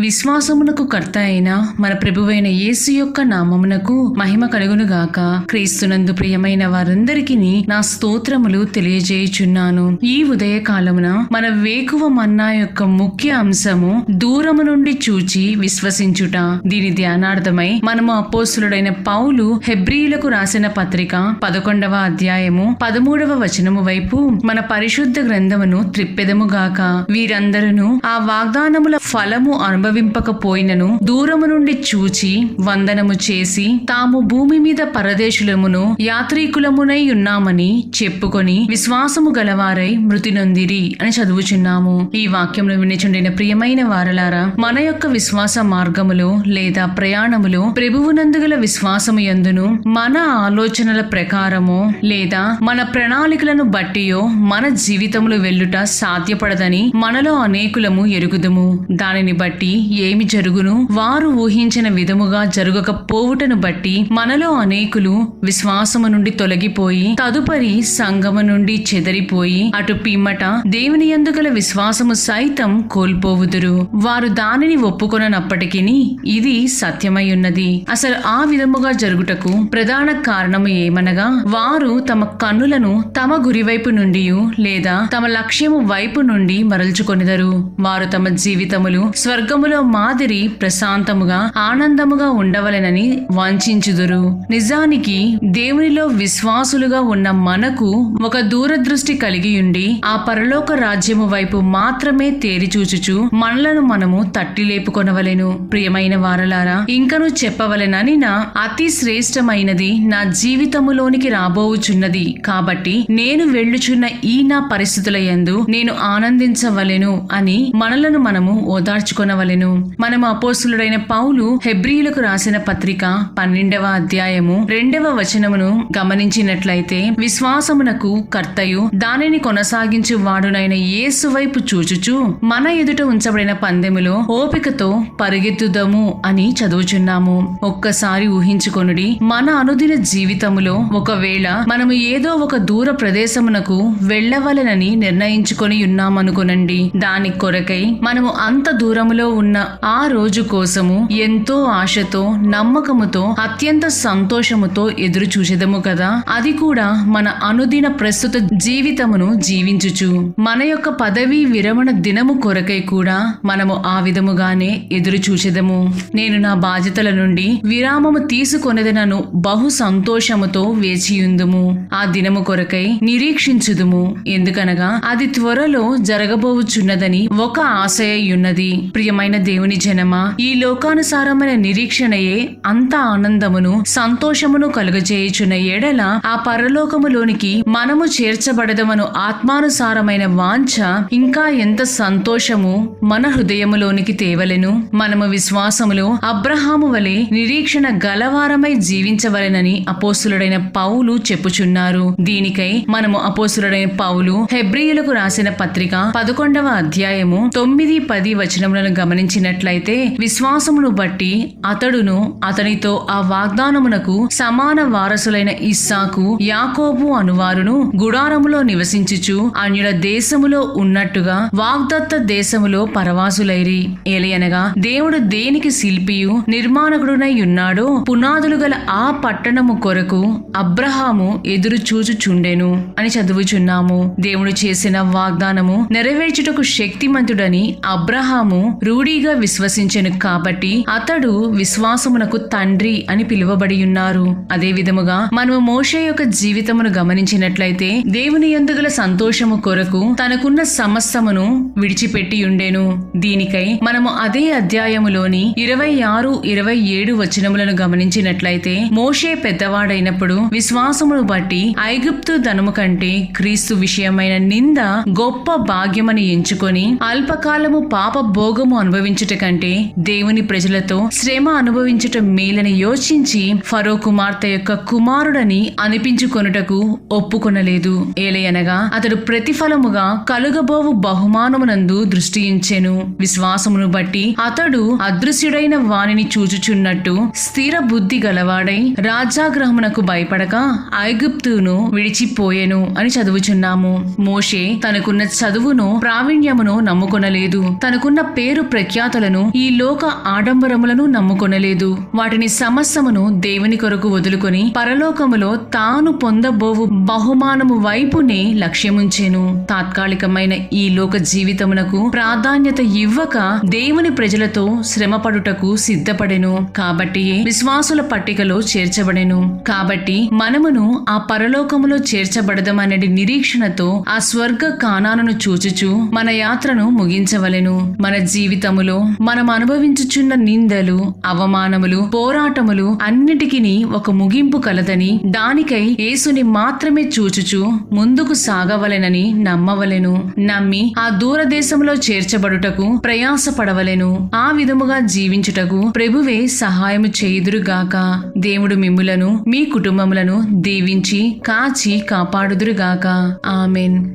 విశ్వాసమునకు కర్త అయిన మన ప్రభువైన యేసు యొక్క నామమునకు మహిమ కలుగునుగాక. క్రీస్తునందు ప్రియమైన వారందరికీ నా స్తోత్రములు తెలియజేయుచున్నాను. ఈ ఉదయ కాలమున మన వేకువ మన్నా యొక్క ముఖ్య అంశము దూరము నుండి చూచి విశ్వసించుట. దీని ధ్యానార్థమై మనము అపోస్తులుడైన పౌలు హెబ్రీయులకు రాసిన పత్రిక 11వ అధ్యాయము 13వ వచనము వైపు మన పరిశుద్ధ గ్రంథమును త్రిప్పెదముగాక. వీరందరూ ఆ వాగ్దానముల ఫలము అనుభవింపకపోయినను దూరము నుండి చూచి వందనము చేసి తాము భూమి మీద పరదేశులమును యాత్రికులమునై ఉన్నామని చెప్పుకొని విశ్వాసము గలవారై మృతి నొందిరి అని చదువుచున్నాము. ఈ వాక్యమును వినిచుండిన ప్రియమైన వారలారా, మన యొక్క విశ్వాస మార్గములో లేదా ప్రయాణములో ప్రభువునందుగల విశ్వాసము యందును మన ఆలోచనల ప్రకారమో లేదా మన ప్రణాళికలను బట్టియో మన జీవితములు వెళ్ళుట సాధ్యపడదని మనలో అనేకులము ఎరుగుదుము. దానిని బట్టి ఏమి జరుగును, వారు ఊహించిన విధముగా జరగకపోవుటను బట్టి మనలో అనేకులు విశ్వాసము నుండి తొలగిపోయి తదుపరి సంగము నుండి చెదరిపోయి అటు పిమ్మట దేవుని యందు గల విశ్వాసము సైతం కోల్పోవుదురు. వారు దానిని ఒప్పుకొననప్పటికీ ఇది సత్యమై ఉన్నది. అసలు ఆ విధముగా జరుగుటకు ప్రధాన కారణము ఏమనగా, వారు తమ కన్నులను తమ గురివైపు నుండి లేదా తమ లక్ష్యము వైపు నుండి మరల్చుకొనిదరు. వారు తమ జీవితములు స్వర్గములో మాదిరి ప్రశాంతముగా ఆనందముగా ఉండవలెనని వాంఛించుదురు. నిజానికి దేవునిలో విశ్వాసులుగా ఉన్న మనకు ఒక దూరదృష్టి కలిగియుండి ఆ పరలోక రాజ్యము వైపు మాత్రమే తేరిచూచుచు మనలను మనము తట్టి లేపుకొనవలెను. ప్రియమైన వారలారా, ఇంకను చెప్పవలెనని నా అతి శ్రేష్టమైనది నా జీవితములోనికి రాబోవుచున్నది. కాబట్టి నేను వెళ్ళుచున్న ఈ నా పరిస్థితుల యందు నేను ఆనందించవలెను అని మనలను మనము ఓదార్చుకొనవలెను. మనము అపోస్తులుడైన పౌలు హెబ్రీయులకు రాసిన పత్రిక 12వ అధ్యాయము 2వ వచనమును గమనించినట్లయితే, విశ్వాసమునకు కర్తయు దానిని కొనసాగించు వాడునైన యేసు వైపు చూచుచు మన ఎదుట ఉంచబడిన పందెములో ఓపికతో పరిగెత్తుదము అని చదువుచున్నాము. ఒక్కసారి ఊహించుకొనుడి, మన అనుదిన జీవితములో ఒకవేళ మనము ఏదో ఒక దూర ప్రదేశమునకు వెళ్ళవలెనని నిర్ణయించుకొని ఉన్నామనుకొనండి. దాని కొరకై మనము అంత దూరములో ఉన్న ఆ రోజు కోసము ఎంతో ఆశతో నమ్మకముతో అత్యంత సంతోషముతో ఎదురు చూసేదము కదా. అది కూడా మన అనుదిన ప్రస్తుత జీవితమును జీవించుచు మన యొక్క పదవీ విరమణ దినము కొరకై కూడా మనము ఆ విధముగానే ఎదురు చూసేదము. నేను నా బాధ్యతల నుండి విరామము తీసుకొనేదనను బహు సంతోషముతో వేచియుందుము. ఆ దినము కొరకై నిరీక్షించుదుము. ఎందుకనగా అది త్వరలో జరగబోవుచున్నదని ఒక ఆశయున్నది. ప్రియమైన దేవుని జనమా, ఈ లోకానుసారమైన నిరీక్షణయే అంత ఆనందమును సంతోషమును కలుగజేయుచున్న ఎడల ఆ పరలోకములోనికి మనము చేర్చబడదమను ఆత్మానుసారమైన వాంఛ ఇంకా ఎంత సంతోషము మన హృదయములోనికి తేవలెను. మనము విశ్వాసములో అబ్రహాము వలె నిరీక్షణ గలవారమై జీవించవలెనని అపోస్తులుడైన పౌలు చెప్పుచున్నారు. దీనికై మనము అపోస్తులుడైన పౌలు హెబ్రీయులకు రాసిన పత్రిక 11వ అధ్యాయము 9-10 వచనములను గమనించినట్లయితే, విశ్వాసమును బట్టి అతడును అతనితో ఆ వాగ్దానమునకు సమాన వారసులైన ఇస్సాకు యాకోబు అనువారును గుడారములో నివసించుచు అన్యుల దేశములో ఉన్నట్టుగా వాగ్దత్త దేశములో పరవాసులైరి. ఏలయనగా దేవుడు దేనికి శిల్పియు నిర్మాణకుడునై ఉన్నాడో పునాదులు గల ఆ పట్టణము కొరకు అబ్రహాము ఎదురు చూచుచుండెను అని చదువుచున్నాము. దేవుడు చేసిన వాగ్దానము నెరవేర్చుటకు శక్తిమంతుడని అబ్రహాము రూఢిగా విశ్వసించెను కాబట్టి అతడు విశ్వాసమునకు తండ్రి అని పిలువబడి ఉన్నారు. అదే విధముగా మనము మోషే యొక్క జీవితమును గమనించినట్లయితే దేవుని యందుగల సంతోషము కొరకు తనకున్న సమస్తమును విడిచిపెట్టి ఉండెను. దీనికై మనము అదే అధ్యాయములోని 26-27 వచనములను గమనించినట్లయితే, మోషే పెద్దవాడైనప్పుడు విశ్వాసమును బట్టి ఐగుప్తు ధనము కంటే క్రీస్తు విషయమైన నింద గొప్ప భాగ్యమని ఎంచుకొని అల్పకాలము పాప భోగము అనుభవించుట కంటే దేవుని ప్రజలతో శ్రమ అనుభవించుట మేలని యోచించి ఫరో కుమార్తె యొక్క కుమారుడని అనిపించుకొనుటకు ఒప్పుకొనలేదు. ఏలయనగా అతడు ప్రతిఫలముగా కలుగబోవు బహుమానమునందు దృష్టి ఉంచెను. విశ్వాసమును బట్టి అతడు అదృశ్యుడైన వానిని చూచుచున్నట్టు స్థిర బుద్ధి గలవాడై రాజాగ్రహమునకు భయపడక ఐగుప్తును విడిచిపోయెను అని చదువుచున్నాము. మోషే తనకున్న చదువును ప్రావీణ్యమును నమ్ముకొనలేదు. తనకున్న పేరు ప్రఖ్యాతులను ఈ లోక ఆడంబరములను నమ్ముకొనలేదు. వాటిని సమస్తమును దేవుని కొరకు వదులుకొని పరలోకములో తాను పొందబోవు బహుమానము వైపునే లక్ష్యముంచెను. తాత్కాలికమైన ఈ లోక జీవితమునకు ప్రాధాన్యత ఇవ్వక దేవుని ప్రజలతో శ్రమపడుటకు సిద్ధపడెను. కాబట్టియే విశ్వాసుల పట్టికలో చేర్చబడెను. కాబట్టి మనమును ఆ పరలోకములో చేర్చబడదమనే నిరీక్షణతో ఆ స్వర్గ కానాను చూచుచు మన యాత్రను ముగించవలెను. మన జీవితములో మనం అనుభవించుచున్న నిందలు, అవమానములు, పోరాటములు అన్నిటికీ ఒక ముగింపు కలదని, దానికై యేసుని మాత్రమే చూచుచు ముందుకు సాగవలెనని నమ్మవలెను. నమ్మి ఆ దూరదేశంలో చేర్చబడుటకు ప్రయాసపడవలెను. ఆ విధముగా జీవించుటకు ప్రభువే సహాయము చేయుదురుగాక. దేవుడు మిమ్ములను మీ కుటుంబములను దీవించి కాచి కాపాడుదురుగాక. ఆమెన్.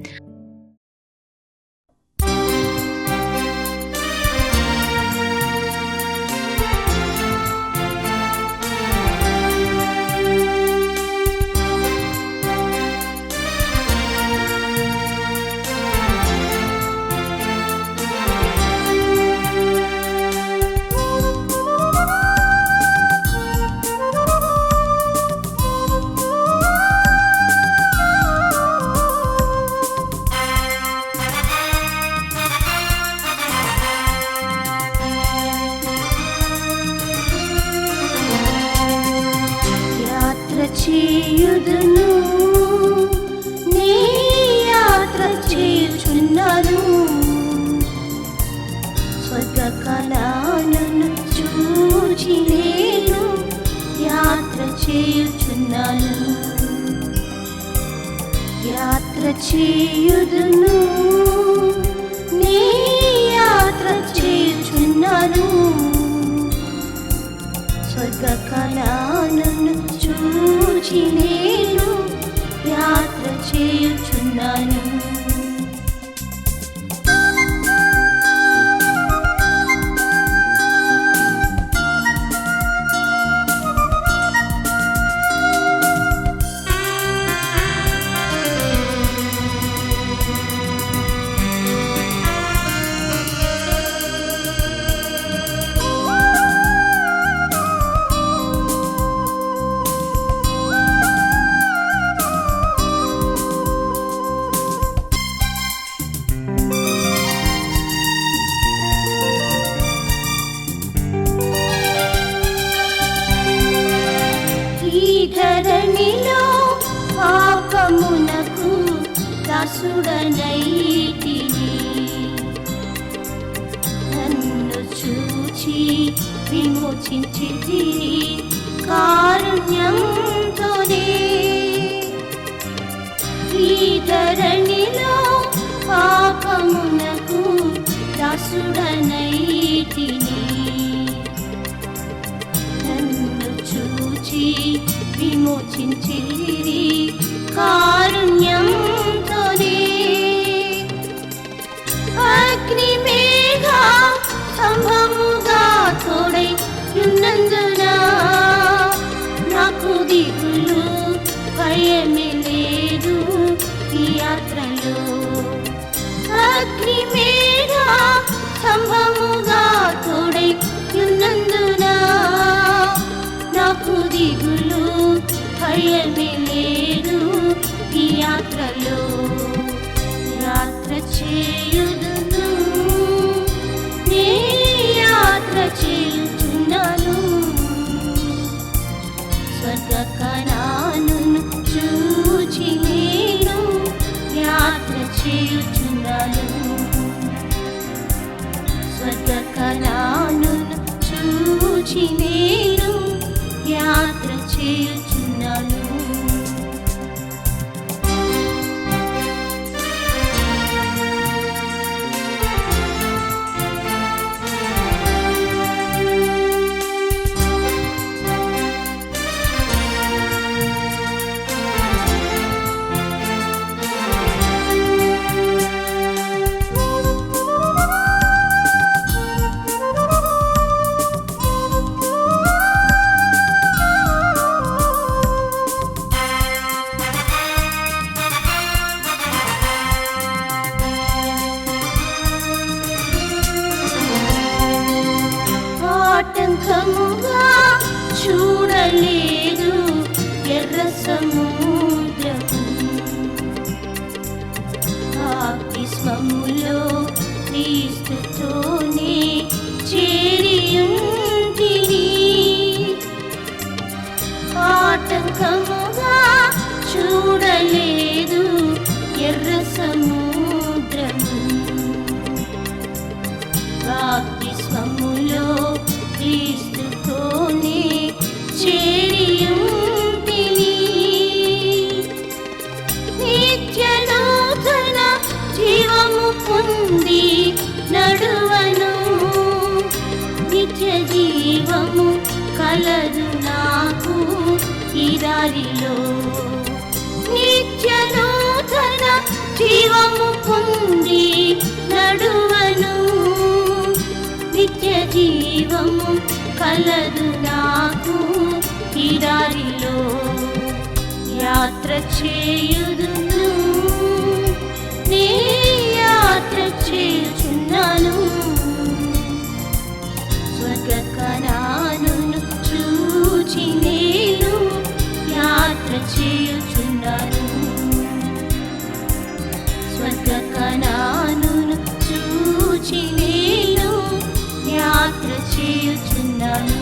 చేయుదును నీ యాత్ర చేయుచున్నాను. స్వర్గకళను చూచి నేను యాత్ర చేయుచున్నాను. యాత్ర చేయుదును నీ యాత్ర చేయుచున్నాను. స్వర్గకళను చూచి నేను యాత్ర చేయుచున్నాను. ధరణిలో పాపమునకు దాసుడనైతిని. నన్ను చూచి విమోచించితిరి కారుణ్యంతోనే. ఈ ధరణిలో పాపమునకు దాసుడనైతిని. నన్ను చూచి విమోచించిరి కారుణ్యంతోనే. అగ్ని మేఘ సంభముగా తోడై ఉన్నందున నాకు దిగులు భయమే లేదు ఈ యాత్రలో. అగ్ని మేఘ సంభముగా తోడై ఉన్నందున నాకు దిగులు భయమే లేదు ఈ యాత్రలో. యాత్ర చేయుదును నీ యాత్ర చేయుచున్నాను. స్వర్గ కణాలను చూచి నేను యాత్ర చేయుచున్నాను. స్వర్గ కణాలను చూచి నేను యాత్ర చేయుచున్నాను. చూడలేదు ఎర్ర సముద్రము. బాప్తిస్మములో క్రీస్తుతోనే చేరియుంటిని. నిత్య నూతన జీవము పొంది నడువను. నిత్య జీవము కలదు నాకు ఈ దారిలో. నిత్య నూతన జీవము పొంది నడువను. నిత్య జీవము కలదు నాకు ఈ దారిలో. యాత్ర చేయుదును, నీ యాత్ర చేయుచున్నాను. స్వర్గ కనానును చూచి నేను యాత్ర చేయుచున్నాను. స్వర్గ కనానును చూచి నేను యాత్ర చేయుచున్నాను.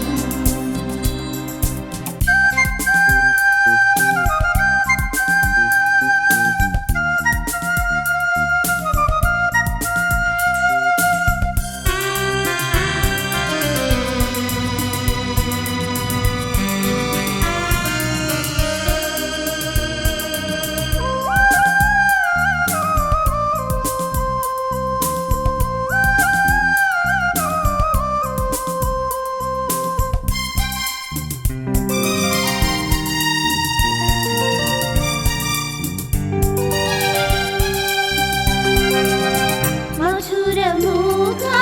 మధురముగా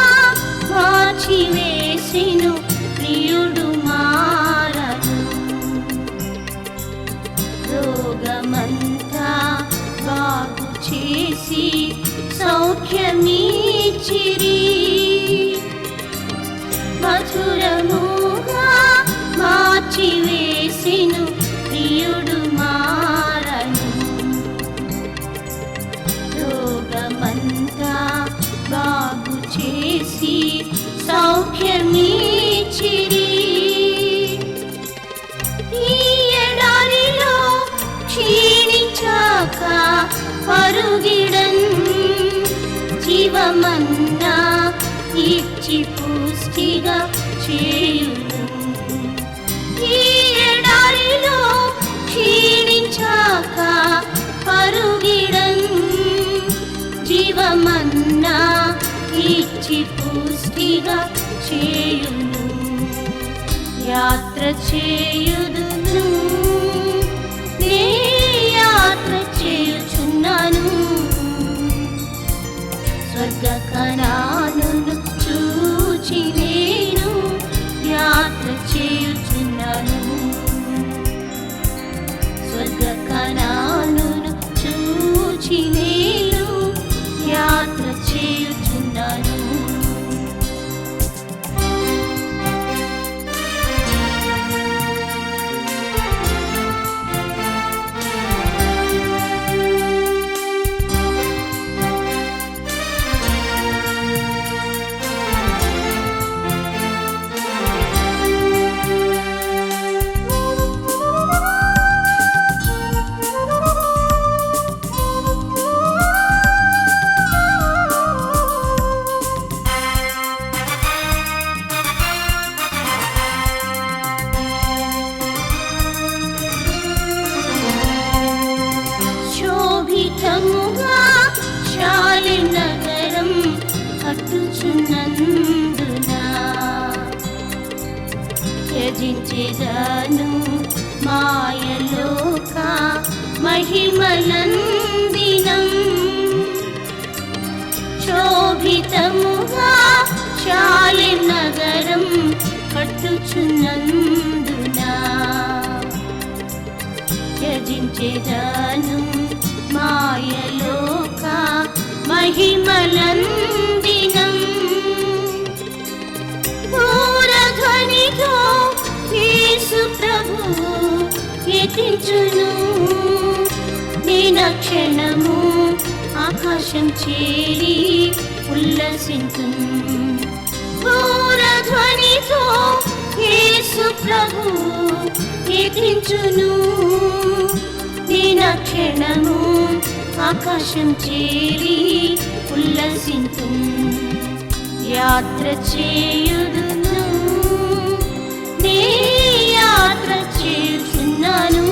మార్చివేసెను ప్రియుడు మారను. రోగమంతా బాగు చేసి సౌఖ్యమిచ్చిరి. మధురముగా మార్చివేసెను ప్రియుడు మారను. రోగమంతా బాగు చేసి సౌఖ్యమిచ్చిరి. ఈ ఎడారిలో క్షీణించాక పరుగిడన్. జీవమన్నా ఇచ్చి పుష్టిగా చేయును. ఈ ఎడారిలో క్షీణించాక పరుగిడన్. జీవమన్నా ఇచ్చి పుష్టిగా చేయును. యాత్ర చేయుదును, నే యాత్ర చేయుచున్నాను. స్వర్గ కనానును చూచి నేను యాత్ర చేయుచున్నాను. స్వర్గ కనానును చూచి నేను యాత్ర చేయుచున్నాను. శోభితముగా శాలిం నగరం కట్టుచున్నందున త్యజించెదను మాయలోక మహిమలందినం. శోభితముగా శాలిం నగరం కట్టుచున్నందున త్యజించెదను మాయలోక మహిమలందినం. దూరధ్వనితో యేసు ప్రభువు కీర్తించును. క్షణము ఆకాశం చేరి ఉల్లసింతును. దూరధ్వనితో యేసు ప్రభు కీర్తించును. ఆకాశం చేరి ఉల్లసింతు యాత్ర చేయుదును నే యాత్ర చేయుచున్నాను